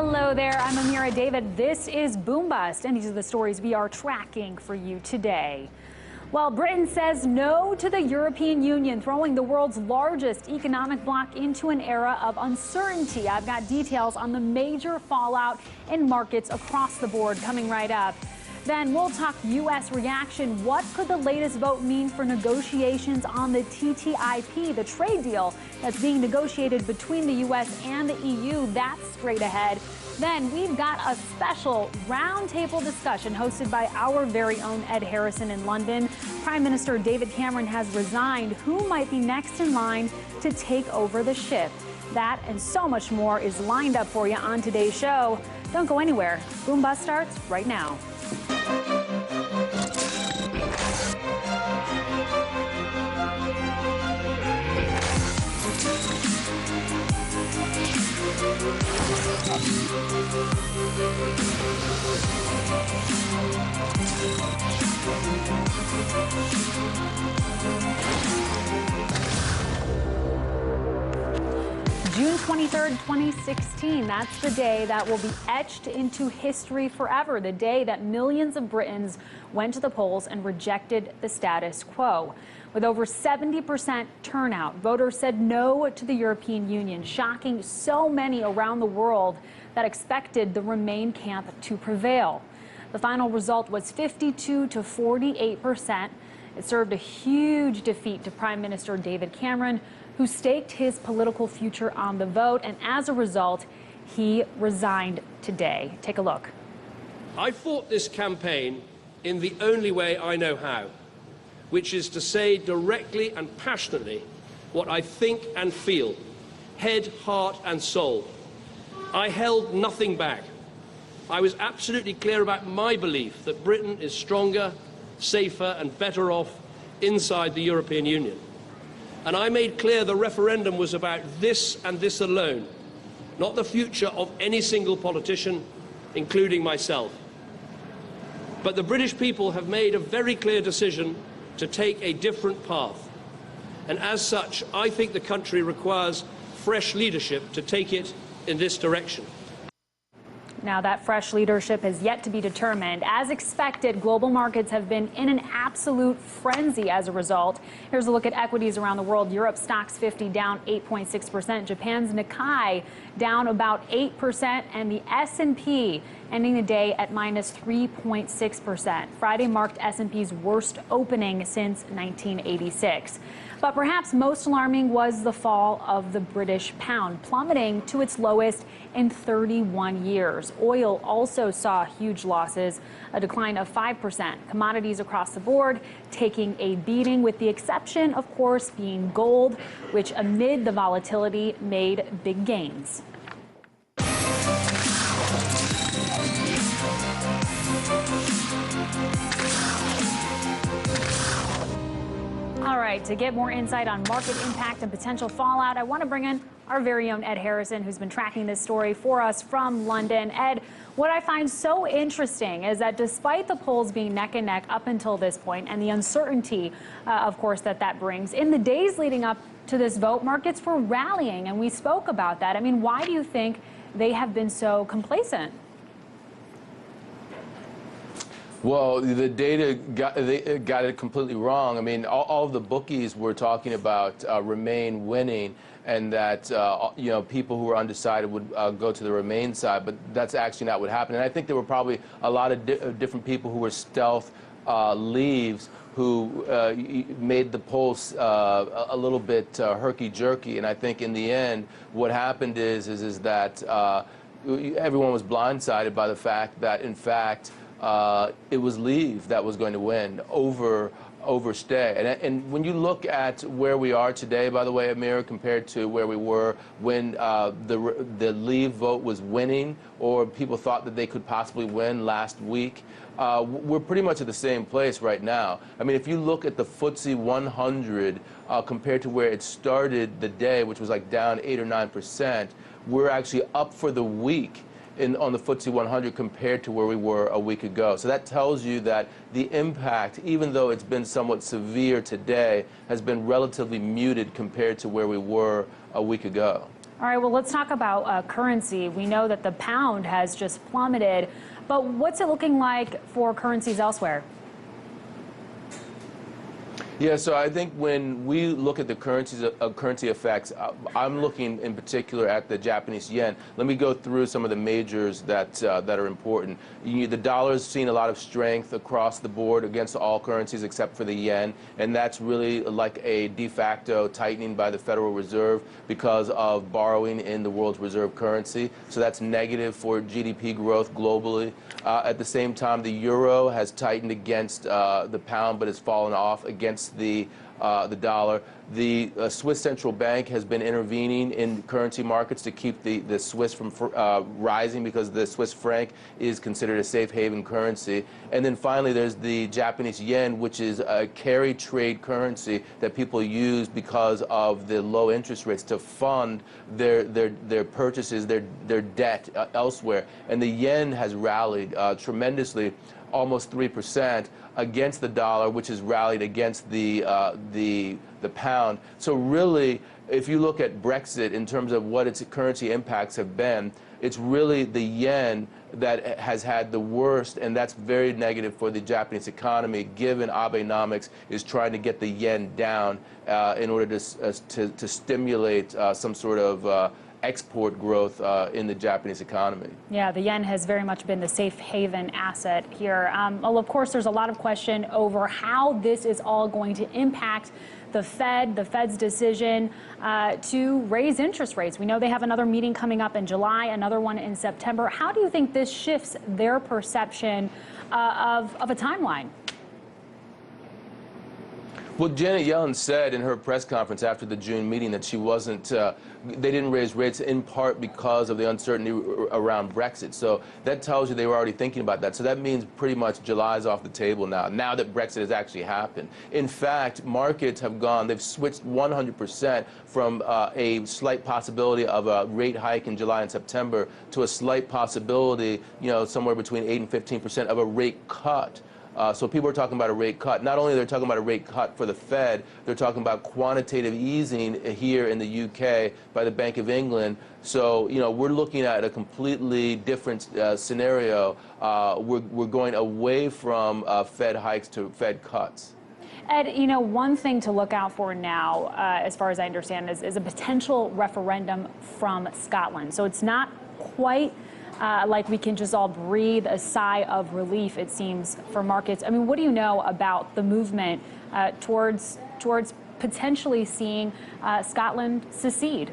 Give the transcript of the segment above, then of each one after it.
Hello there, I'm Ameera David. This is Boom Bust, and these are the stories we are tracking for you today. Well, Britain says no to the European Union, throwing the world's largest economic bloc into an era of uncertainty. I've got details on the major fallout in markets across the board coming right up. Then we'll talk U.S. reaction. What could the latest vote mean for negotiations on the TTIP, the trade deal that's being negotiated between the U.S. and the EU? That's straight ahead. Then we've got a special roundtable discussion hosted by our very own Ed Harrison in London. Prime Minister David Cameron has resigned. Who might be next in line to take over the ship? That and so much more is lined up for you on today's show. Don't go anywhere. Boom Bust starts right now. June 23rd, 2016, that's the day that will be etched into history forever, the day that millions of Britons went to the polls and rejected the status quo. With over 70% turnout, voters said no to the European Union, shocking so many around the world that expected the Remain camp to prevail. The final result was 52 to 48%. It served a huge defeat to Prime Minister David Cameron, who staked his political future on the vote, and as a result, he resigned today. Take a look. I fought this campaign in the only way I know how, which is to say directly and passionately what I think and feel, head, heart and soul. I held nothing back. I was absolutely clear about my belief that Britain is stronger, safer and better off inside the European Union. And I made clear the referendum was about this and this alone, not the future of any single politician, including myself. But the British people have made a very clear decision to take a different path. And as such, I think the country requires fresh leadership to take it in this direction. Now, that fresh leadership has yet to be determined. As expected, global markets have been in an absolute frenzy as a result. Here's a look at equities around the world. Europe's Stoxx 50 down 8.6%. Japan's Nikkei down about 8%. And the S&P ending the day at minus 3.6%. Friday marked S&P's worst opening since 1986. But perhaps most alarming was the fall of the British pound, plummeting to its lowest in 31 years. Oil also saw huge losses, a decline of 5%. Commodities across the board taking a beating, with the exception, of course, being gold, which amid the volatility made big gains. All right, to get more insight on market impact and potential fallout, I want to bring in our very own Ed Harrison, who's been tracking this story for us from London. Ed, what I find so interesting is that despite the polls being neck and neck up until this point and the uncertainty, of course, that brings, in the days leading up to this vote, markets were rallying, and we spoke about that. I mean, why do you think they have been so complacent? Well, the data got it completely wrong. I mean, all of the bookies were talking about Remain winning, and that people who were undecided would go to the Remain side, but that's actually not what happened. And I think there were probably a lot of different people who were stealth leaves who made the polls a little bit herky-jerky. And I think in the end, what happened is that everyone was blindsided by the fact that, in fact, it was Leave that was going to win over Stay. And when you look at where we are today, by the way, Ameera, compared to where we were when the Leave vote was winning, or people thought that they could possibly win last week, we're pretty much at the same place right now. I mean, if you look at the FTSE 100 compared to where it started the day, which was like down 8 or 9%, we're actually up for the week on the FTSE 100 compared to where we were a week ago. So that tells you that the impact, even though it's been somewhat severe today, has been relatively muted compared to where we were a week ago. All right, well, let's talk about currency. We know that the pound has just plummeted, but what's it looking like for currencies elsewhere? Yeah, so I think when we look at the currency effects, I'm looking in particular at the Japanese yen. Let me go through some of the majors that are important. The dollar's seen a lot of strength across the board against all currencies except for the yen, and that's really like a de facto tightening by the Federal Reserve because of borrowing in the world's reserve currency. So that's negative for GDP growth globally. At the same time, the euro has tightened against the pound, but has fallen off against the dollar. The Swiss central bank has been intervening in currency markets to keep the Swiss from rising because the Swiss franc is considered a safe haven currency. And then finally, there's the Japanese yen, which is a carry trade currency that people use because of the low interest rates to fund their purchases, their debt elsewhere. And the yen has rallied tremendously, almost 3% against the dollar, which has rallied against the pound. So really, if you look at Brexit in terms of what its currency impacts have been, it's really the yen that has had the worst, and that's very negative for the Japanese economy, given Abenomics is trying to get the yen down in order to stimulate some sort of export growth in the Japanese economy. Yeah, the yen has very much been the safe haven asset here. Well, of course, there's a lot of question over how this is all going to impact the Fed's decision to raise interest rates. We know they have another meeting coming up in July, another one in September. How do you think this shifts their perception of a timeline? Well, Janet Yellen said in her press conference after the June meeting that she wasn't, they didn't raise rates in part because of the uncertainty around Brexit. So that tells you they were already thinking about that. So that means pretty much July's off the table now that Brexit has actually happened. In fact, markets have they've switched 100% from a slight possibility of a rate hike in July and September to a slight possibility, somewhere between 8 and 15% of a rate cut. So people are talking about a rate cut. Not only are they talking about a rate cut for the Fed, they're talking about quantitative easing here in the UK by the Bank of England. So, we're looking at a completely different scenario. We're going away from Fed hikes to Fed cuts. Ed, one thing to look out for now, as far as I understand, is a potential referendum from Scotland. So it's not quite like we can just all breathe a sigh of relief, it seems, for markets. I mean, what do you know about the movement towards potentially seeing Scotland secede?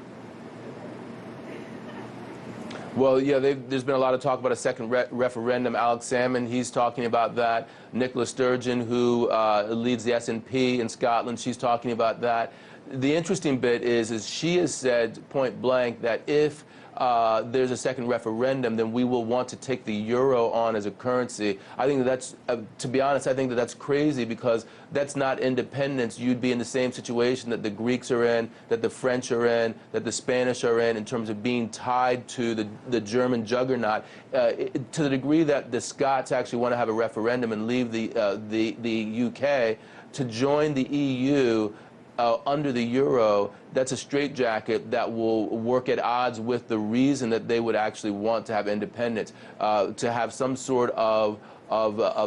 Well, yeah, there's been a lot of talk about a second referendum. Alex Salmond, he's talking about that. Nicola Sturgeon, who leads the SNP in Scotland, she's talking about that. The interesting bit is she has said point blank that if there's a second referendum, then we will want to take the euro on as a currency. I think that's, to be honest, I think that's crazy because that's not independence. You'd be in the same situation that the Greeks are in, that the French are in, that the Spanish are in terms of being tied to the German juggernaut. To the degree that the Scots actually want to have a referendum and leave the UK to join the EU, under the euro, that's a straitjacket that will work at odds with the reason that they would actually want to have independence, to have some sort of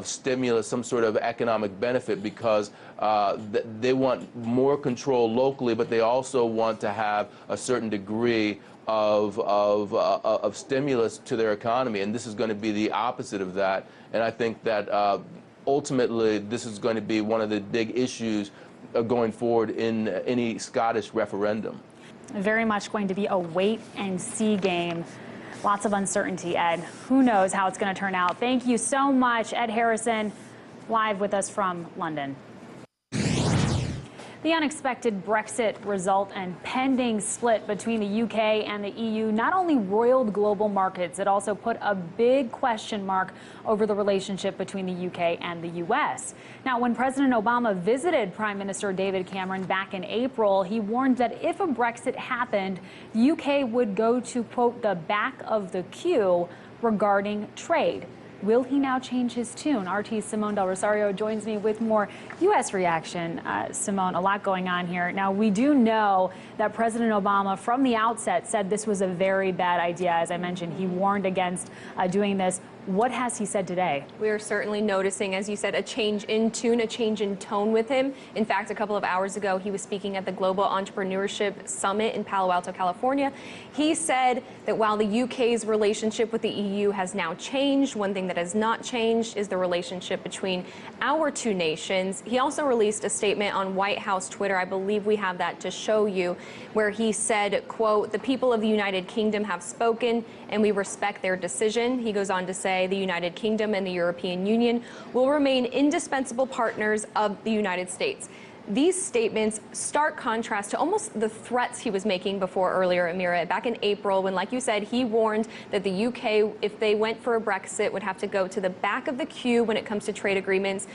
stimulus, some sort of economic benefit, because they want more control locally, but they also want to have a certain degree of stimulus to their economy, and this is going to be the opposite of that. And I think that ultimately this is going to be one of the big issues going forward in any Scottish referendum. Very much going to be a wait-and-see game. Lots of uncertainty, Ed. Who knows how it's going to turn out. Thank you so much, Ed Harrison, live with us from London. The unexpected Brexit result and pending split between the UK and the EU not only roiled global markets, it also put a big question mark over the relationship between the UK and the US. Now, when President Obama visited Prime Minister David Cameron back in April, he warned that if a Brexit happened, the UK would go to, quote, the back of the queue regarding trade. Will he now change his tune? RT's Simone Del Rosario joins me with more U.S. reaction. Simone, a lot going on here. Now, we do know that President Obama from the outset said this was a very bad idea. As I mentioned, he warned against doing this. What has he said today? We are certainly noticing, as you said, a change in tune, a change in tone with him. In fact, a couple of hours ago, he was speaking at the Global Entrepreneurship Summit in Palo Alto, California. He said that while the UK's relationship with the EU has now changed, one thing that has not changed is the relationship between our two nations. He also released a statement on White House Twitter. I believe we have that to show you, where he said, quote, "The people of the United Kingdom have spoken and we respect their decision." He goes on to say, the United Kingdom and the European Union will remain indispensable partners of the United States. These statements stark contrast to almost the threats he was making before earlier, Ameera, back in April, when, like you said, he warned that the UK, if they went for a Brexit, would have to go to the back of the queue when it comes to trade agreements.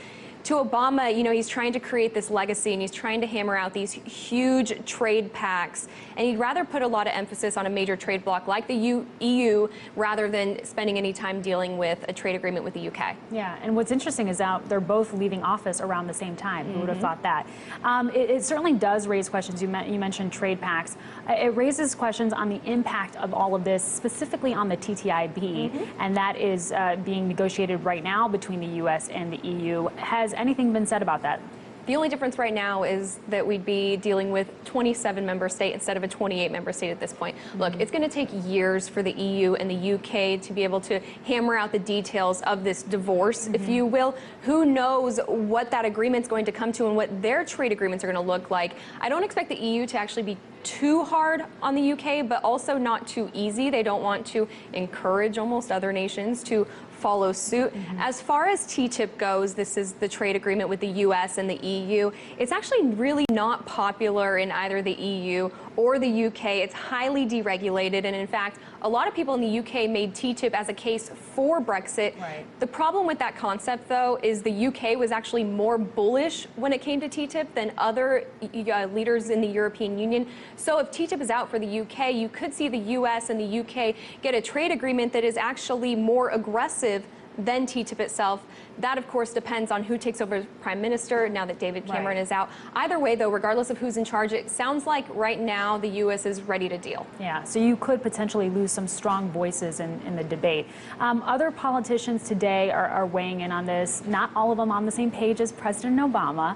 To Obama, you know, he's trying to create this legacy and he's trying to hammer out these huge trade pacts. And he'd rather put a lot of emphasis on a major trade bloc like the EU rather than spending any time dealing with a trade agreement with the UK. Yeah, and what's interesting is that they're both leaving office around the same time. Who would have thought that? It certainly does raise questions. You mentioned trade pacts. It raises questions on the impact of all of this, specifically on the TTIP, and that is being negotiated right now between the U.S. and the EU. Has anything been said about that? The only difference right now is that we'd be dealing with 27 member state instead of a 28 member state at this point. Look, it's going to take years for the EU and the UK to be able to hammer out the details of this divorce, if you will. Who knows what that agreement's going to come to and what their trade agreements are going to look like. I don't expect the EU to actually be too hard on the UK, but also not too easy. They don't want to encourage almost other nations to follow suit. As far as TTIP goes, this is the trade agreement with the US and the EU. It's actually really not popular in either the EU or the UK. It's highly deregulated, and in fact, a lot of people in the UK made TTIP as a case for Brexit. Right. The problem with that concept, though, is the UK was actually more bullish when it came to TTIP than other leaders in the European Union. So if TTIP is out for the UK, you could see the US and the UK get a trade agreement that is actually more aggressive than TTIP itself. That, of course, depends on who takes over as Prime Minister now that David Cameron is out. Either way, though, regardless of who's in charge, it sounds like right now the U.S. is ready to deal. Yeah, so you could potentially lose some strong voices in the debate. Other politicians today are weighing in on this, not all of them on the same page as President Obama.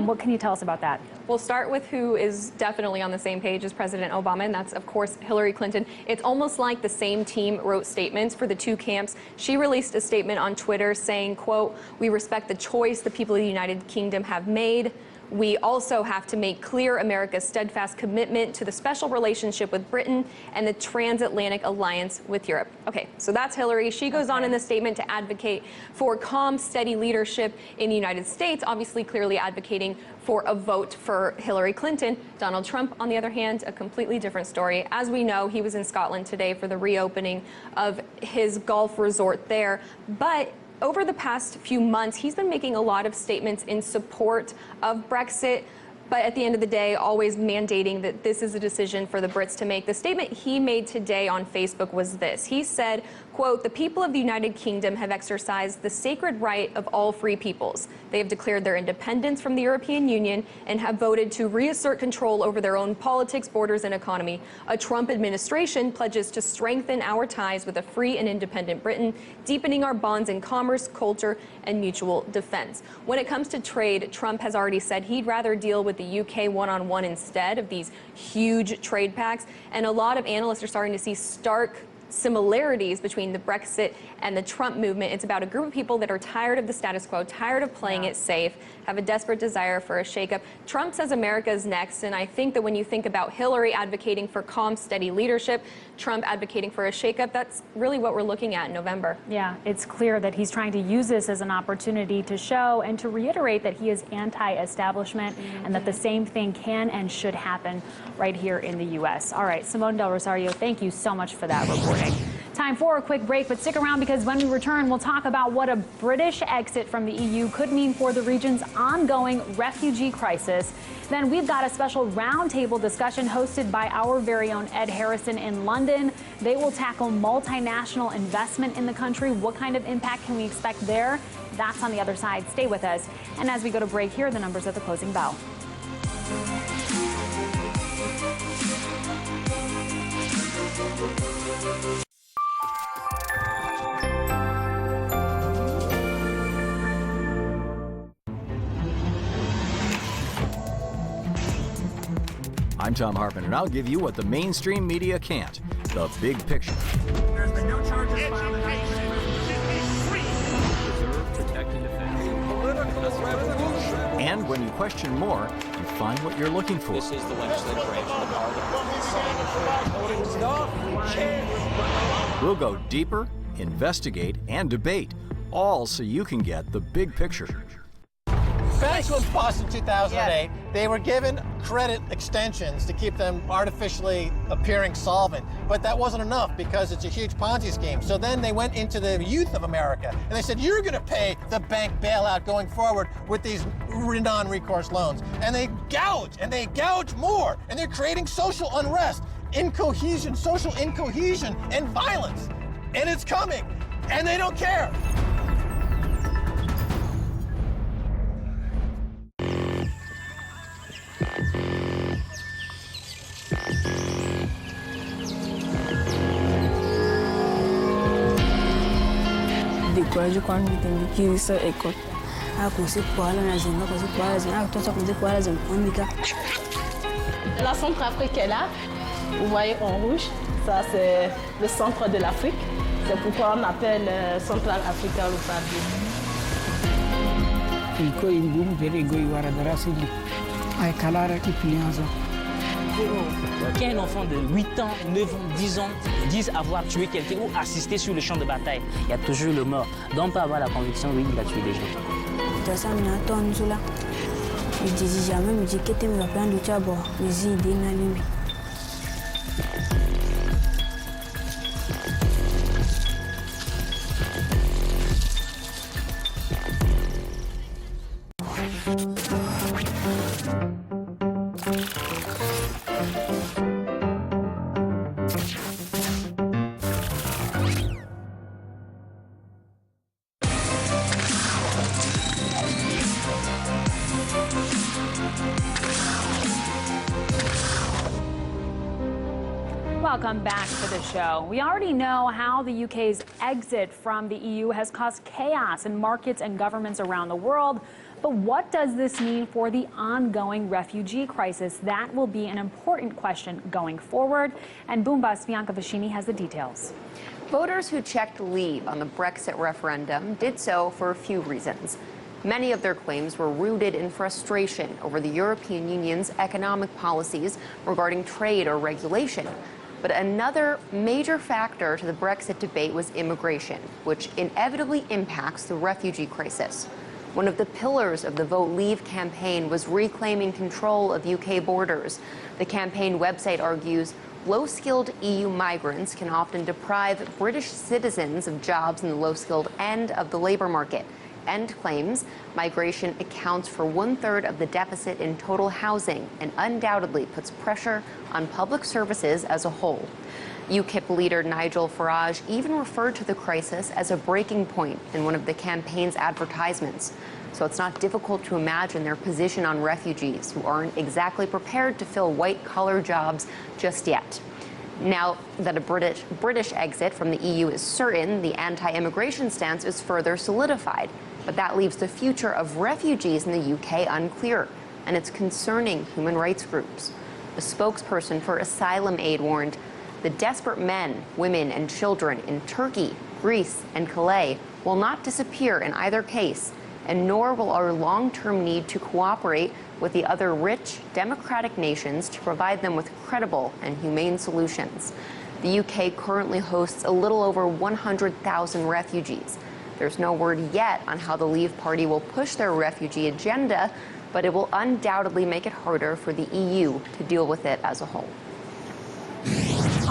What can you tell us about that? We'll start with who is definitely on the same page as President Obama, and that's, of course, Hillary Clinton. It's almost like the same team wrote statements for the two camps. She released a statement on Twitter saying, quote, "We respect the choice the people of the United Kingdom have made. We also have to make clear America's steadfast commitment to the special relationship with Britain and the transatlantic alliance with Europe." Okay, so that's Hillary. She goes on in the statement to advocate for calm, steady leadership in the United States, obviously clearly advocating for a vote for Hillary Clinton. Donald Trump, on the other hand, a completely different story. As we know, he was in Scotland today for the reopening of his golf resort there. But over the past few months, he's been making a lot of statements in support of Brexit, but at the end of the day, always mandating that this is a decision for the Brits to make. The statement he made today on Facebook was this. He said, quote, "The people of the United Kingdom have exercised the sacred right of all free peoples. They have declared their independence from the European Union and have voted to reassert control over their own politics, borders, and economy. A Trump administration pledges to strengthen our ties with a free and independent Britain, deepening our bonds in commerce, culture, and mutual defense." When it comes to trade, Trump has already said he'd rather deal with the UK one-on-one instead of these huge trade pacts. And a lot of analysts are starting to see stark similarities between the Brexit and the Trump movement. It's about a group of people that are tired of the status quo, tired of playing it safe, have a desperate desire for a shakeup. Trump says America is next, and I think that when you think about Hillary advocating for calm, steady leadership, Trump advocating for a shakeup, that's really what we're looking at in November. Yeah, it's clear that he's trying to use this as an opportunity to show and to reiterate that he is anti-establishment and that the same thing can and should happen right here in the U.S. All right, Simone Del Rosario, thank you so much for that reporting. Time for a quick break, but stick around because when we return, we'll talk about what a British exit from the EU could mean for the region's ongoing refugee crisis. Then we've got a special roundtable discussion hosted by our very own Ed Harrison in London. They will tackle multinational investment in the country. What kind of impact can we expect there? That's on the other side. Stay with us. And as we go to break, here are the numbers at the closing bell. I'm Tom Harpin, and I'll give you what the mainstream media can't, the big picture. There's been no charges filed against And when you question more, you find what you're looking for. This is the legislative branch of the parliament. We'll go deeper, investigate, and debate, all so you can get the big picture. Banks was bust in 2008. They were given credit extensions to keep them artificially appearing solvent. But that wasn't enough because it's a huge Ponzi scheme. So then they went into the youth of America and they said, you're going to pay the bank bailout going forward with these non-recourse loans. And they gouge more. And they're creating social unrest, incohesion, social incohesion, and violence. And it's coming. And they don't care. Découragé quand on dit qu'il sort école. Ah, qu'on sait quoi là, on a zéro, qu'on sait quoi là, ah, toi ça qu'on dit quoi là, on dit quoi. La Centrafrique est là. Vous voyez en rouge, ça c'est le centre de l'Afrique. C'est pourquoi on appelle Central Africa Republic. Il faut une boum vers ego y wara darasili. Ay kalara qui plianza. Qu'un enfant de 8 ans, 9 ans, 10 ans dise avoir tué quelqu'un ou assisté sur le champ de bataille, il y a toujours le mort. Donc on peut avoir la conviction, oui, il a tué des gens. Il dit jamais, il dit que tu me vas prendre du chabo, mais il dit non. Welcome back to the show. We already know how the UK's exit from the EU has caused chaos in markets and governments around the world. But what does this mean for the ongoing refugee crisis? That will be an important question going forward. And Boomba's Bianca Facchinei has the details. Voters who checked leave on the Brexit referendum did so for a few reasons. Many of their claims were rooted in frustration over the European Union's economic policies regarding trade or regulation. But another major factor to the Brexit debate was immigration, which inevitably impacts the refugee crisis. One of the pillars of the Vote Leave campaign was reclaiming control of UK borders. The campaign website argues low-skilled EU migrants can often deprive British citizens of jobs in the low-skilled end of the labor market, and claims migration accounts for 1/3 of the deficit in total housing and undoubtedly puts pressure on public services as a whole. UKIP leader Nigel Farage even referred to the crisis as a breaking point in one of the campaign's advertisements. So it's not difficult to imagine their position on refugees who aren't exactly prepared to fill white-collar jobs just yet. Now that a British exit from the EU is certain, the anti-immigration stance is further solidified. But that leaves the future of refugees in the UK unclear, and it's concerning human rights groups. A spokesperson for Asylum Aid warned the desperate men, women, and children in Turkey, Greece, and Calais will not disappear in either case, and nor will our long-term need to cooperate with the other rich, democratic nations to provide them with credible and humane solutions. The UK currently hosts a little over 100,000 refugees. There's no word yet on how the Leave Party will push their refugee agenda, but it will undoubtedly make it harder for the EU to deal with it as a whole.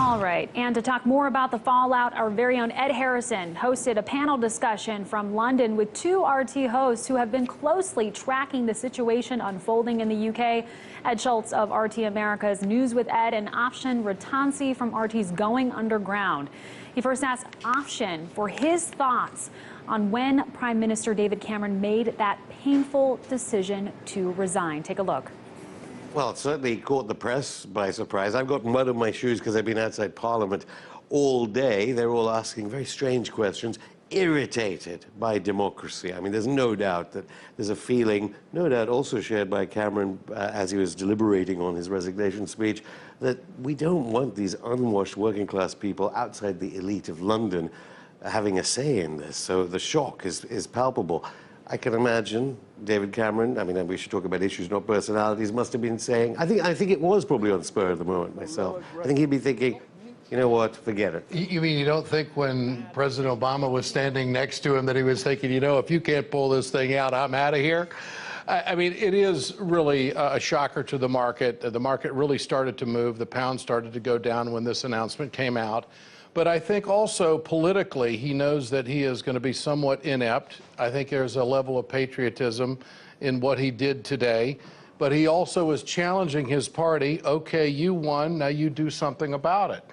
All right, and to talk more about the fallout, our very own Ed Harrison hosted a panel discussion from London with two RT hosts who have been closely tracking the situation unfolding in the UK. Ed Schultz of RT America's News with Ed and Afshin Rattansi from RT's Going Underground. He first asked Afshin for his thoughts on when Prime Minister David Cameron made that painful decision to resign. Take a look. Well, it certainly caught the press by surprise. I've gotten mud on my shoes because I've been outside Parliament all day. They're all asking very strange questions, irritated by democracy. I mean, there's no doubt that there's a feeling, no doubt also shared by Cameron as he was deliberating on his resignation speech, that we don't want these unwashed working class people outside the elite of London having a say in this. So the shock is palpable. I can imagine David Cameron, I mean, we should talk about issues, not personalities, must have been saying, I think it was probably on the spur of the moment myself. I think he'd be thinking, you know what, forget it. You mean you don't think when President Obama was standing next to him that he was thinking, you know, if you can't pull this thing out, I'm out of here? I mean, it is really a shocker to the market. The market really started to move. The pound started to go down when this announcement came out. But I think also politically, he knows that he is going to be somewhat inept. I think there's a level of patriotism in what he did today. But he also is challenging his party. Okay, you won, now you do something about it.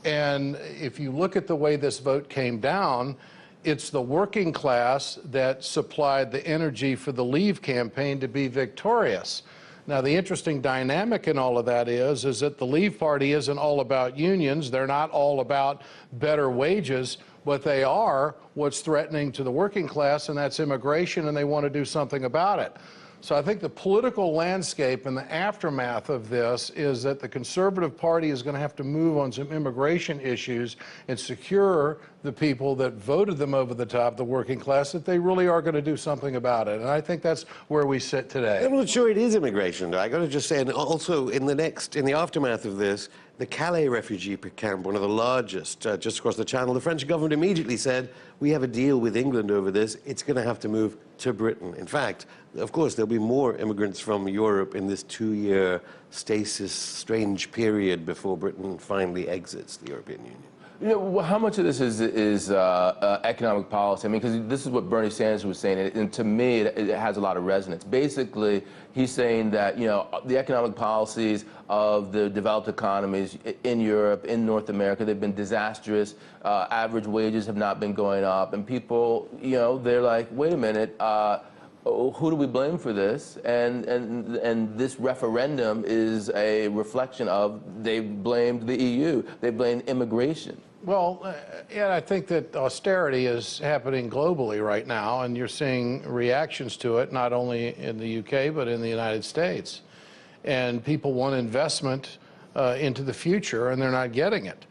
And if you look at the way this vote came down, it's the working class that supplied the energy for the Leave campaign to be victorious. Now, the interesting dynamic in all of that is that the Leave Party isn't all about unions. They're not all about better wages. But they are what's threatening to the working class, and that's immigration, and they want to do something about it. So I think the political landscape and the aftermath of this is that the Conservative Party is going to have to move on some immigration issues and secure the people that voted them over the top, the working class, that they really are going to do something about it. And I think that's where we sit today. I'm not sure it is immigration, though. I got to just say, and also in the aftermath of this, the Calais refugee camp, one of the largest just across the Channel, the French government immediately said, we have a deal with England over this. It's going to have to move to Britain. In fact, of course, there'll be more immigrants from Europe in this 2-year stasis, strange period before Britain finally exits the European Union. You know, how much of this is economic policy? I mean, because this is what Bernie Sanders was saying, and to me, it has a lot of resonance. Basically, he's saying that, you know, the economic policies of the developed economies in Europe, in North America, they've been disastrous. Average wages have not been going up, and people, you know, they're like, wait a minute, who do we blame for this? And this referendum is a reflection of they blamed the EU, they blamed immigration. Well, yeah, I think that austerity is happening globally right now, and you're seeing reactions to it, not only in the UK, but in the United States. And people want investment into the future, and they're not getting it.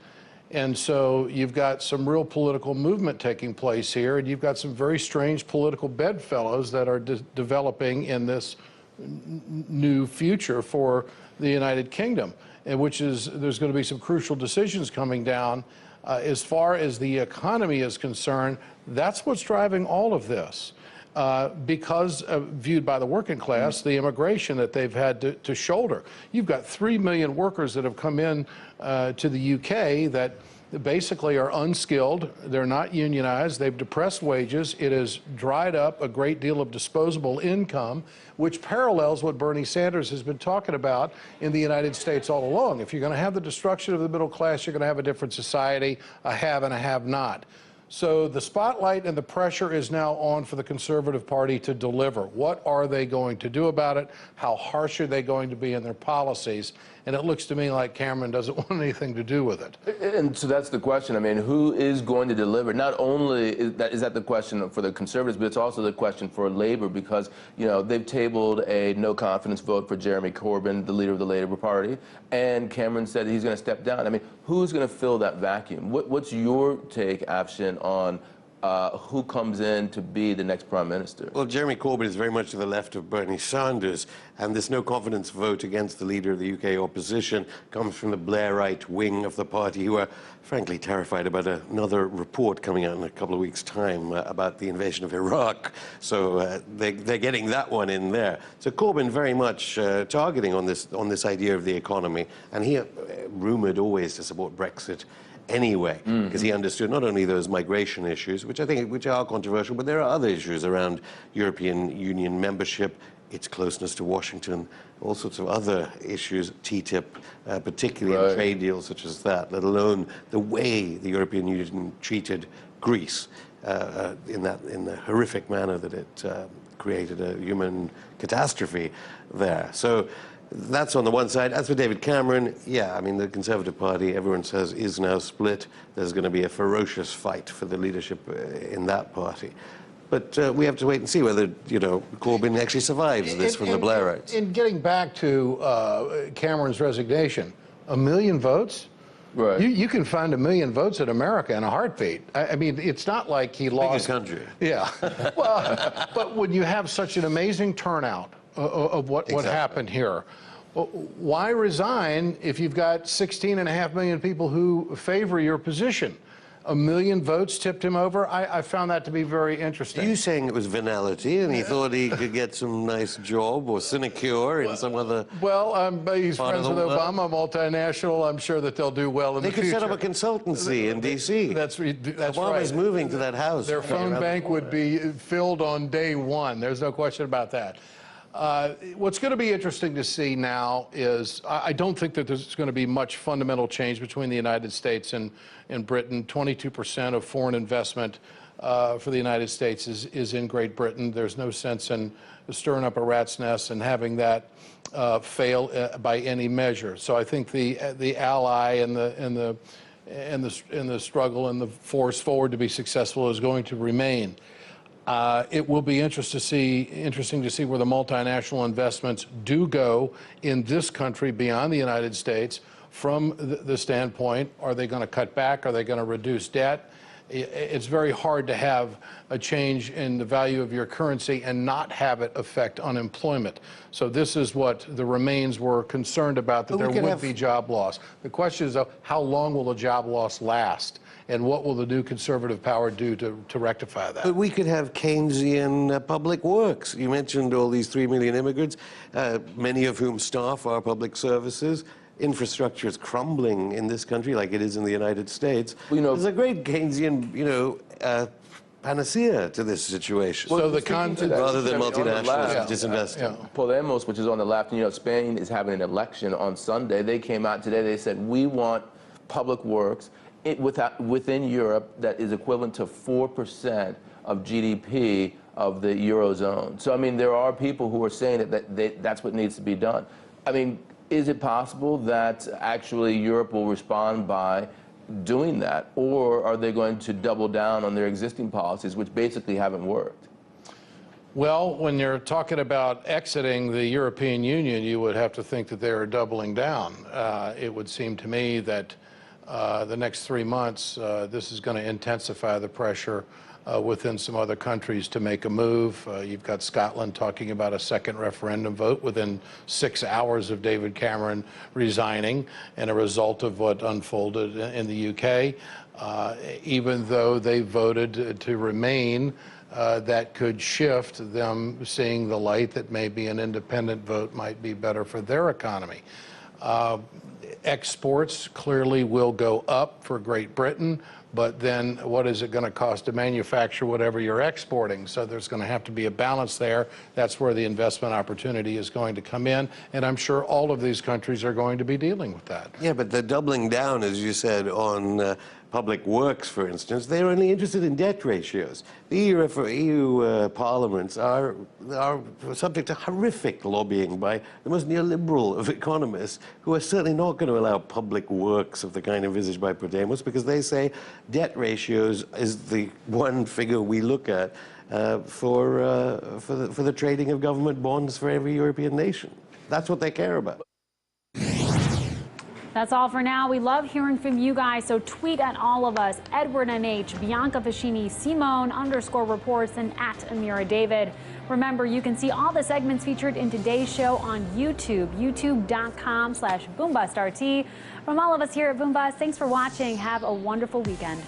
And so you've got some real political movement taking place here, and you've got some very strange political bedfellows that are developing in this new future for the United Kingdom, and which is, there's going to be some crucial decisions coming down. As far as the economy is concerned, that's what's driving all of this. Because viewed by the working class, the immigration that they've had to shoulder. You've got 3 million workers that have come in to the UK that basically are unskilled, they're not unionized, they've depressed wages, it has dried up a great deal of disposable income, which parallels what Bernie Sanders has been talking about in the United States all along. If you're going to have the destruction of the middle class, you're going to have a different society, a have and a have not. So the spotlight and the pressure is now on for the Conservative Party to deliver. What are they going to do about it? How harsh are they going to be in their policies? And it looks to me like Cameron doesn't want anything to do with it. And so that's the question. I mean, who is going to deliver? Not only is that the question for the Conservatives, but it's also the question for Labour, because, you know, they've tabled a no-confidence vote for Jeremy Corbyn, the leader of the Labour Party, and Cameron said he's going to step down. I mean, who's going to fill that vacuum? What's your take, Afshin, on who comes in to be the next prime minister. Well, Jeremy Corbyn is very much to the left of Bernie Sanders, and this no-confidence vote against the leader of the UK opposition comes from the Blairite wing of the party, who are frankly terrified about another report coming out in a couple of weeks' time about the invasion of Iraq. So they're getting that one in there. So Corbyn very much targeting on this idea of the economy, and he rumoured always to support Brexit anyway, because he understood not only those migration issues, which are controversial, but there are other issues around European Union membership, its closeness to Washington, all sorts of other issues, TTIP, particularly in trade deals such as that, let alone the way the European Union treated Greece in the horrific manner that it created a human catastrophe there. So that's on the one side. As for David Cameron, yeah, I mean, the Conservative Party, everyone says, is now split. There's going to be a ferocious fight for the leadership in that party. But we have to wait and see whether, you know, Corbyn actually survives this from the Blairites. In getting back to Cameron's resignation, 1 million votes? Right. You can find 1 million votes in America in a heartbeat. I mean, it's not like he lost. Biggest country. Yeah. Well, but when you have such an amazing turnout of what happened here, why resign if you've got 16.5 million people who favor your position? 1 million votes tipped him over. I found that to be very interesting. Are you saying it was venality and he thought he could get some nice job or sinecure in some other... Well, he's friends with Obama, multinational. I'm sure that they'll do well in the future. They could set up a consultancy in D.C. That's Obama's right. moving to that house. Their phone bank would be filled on day one. There's no question about that. What's going to be interesting to see now is I don't think that there's going to be much fundamental change between the United States and Britain. 22% of foreign investment for the United States is in Great Britain. There's no sense in stirring up a rat's nest and having that fail by any measure. So I think the ally and the struggle and the force forward to be successful is going to remain. It will be interesting to see where the multinational investments do go in this country beyond the United States from the standpoint, are they going to cut back? Are they going to reduce debt? It's very hard to have a change in the value of your currency and not have it affect unemployment. So this is what the Remains were concerned about, that there would be job loss. The question is, though, how long will the job loss last? And what will the new conservative power do to rectify that? But we could have Keynesian public works. You mentioned all these 3 million immigrants, many of whom staff our public services. Infrastructure is crumbling in this country like it is in the United States. You know, there's a great Keynesian, you know, panacea to this situation. So the rather than multinationals disinvesting. Podemos, which is on the left, you know, Spain is having an election on Sunday. They came out today, they said, we want public works within Europe that is equivalent to 4% of GDP of the Eurozone. So, I mean, there are people who are saying that's what needs to be done. I mean, is it possible that actually Europe will respond by doing that, or are they going to double down on their existing policies, which basically haven't worked? Well, when you're talking about exiting the European Union, you would have to think that they are doubling down. It would seem to me that the next 3 months, this is going to intensify the pressure within some other countries to make a move. You've got Scotland talking about a second referendum vote within 6 hours of David Cameron resigning, and a result of what unfolded in the UK. Even though they voted to remain, that could shift them seeing the light that maybe an independent vote might be better for their economy. Exports clearly will go up for Great Britain, but then what is it going to cost to manufacture whatever you're exporting? So there's going to have to be a balance there. That's where the investment opportunity is going to come in, and I'm sure all of these countries are going to be dealing with that. Yeah, but they're doubling down, as you said, on public works, for instance. They're only interested in debt ratios. The EU parliaments are subject to horrific lobbying by the most neoliberal of economists, who are certainly not going to allow public works of the kind envisaged by Podemos, because they say debt ratios is the one figure we look at for the trading of government bonds for every European nation. That's what they care about. That's all for now. We love hearing from you guys, so tweet at all of us, Edward NH, Bianca Facchinei, Simone_reports, and at Ameera David. Remember, you can see all the segments featured in today's show on YouTube, youtube.com/BoomBustRT. From all of us here at Boom Bust, thanks for watching. Have a wonderful weekend.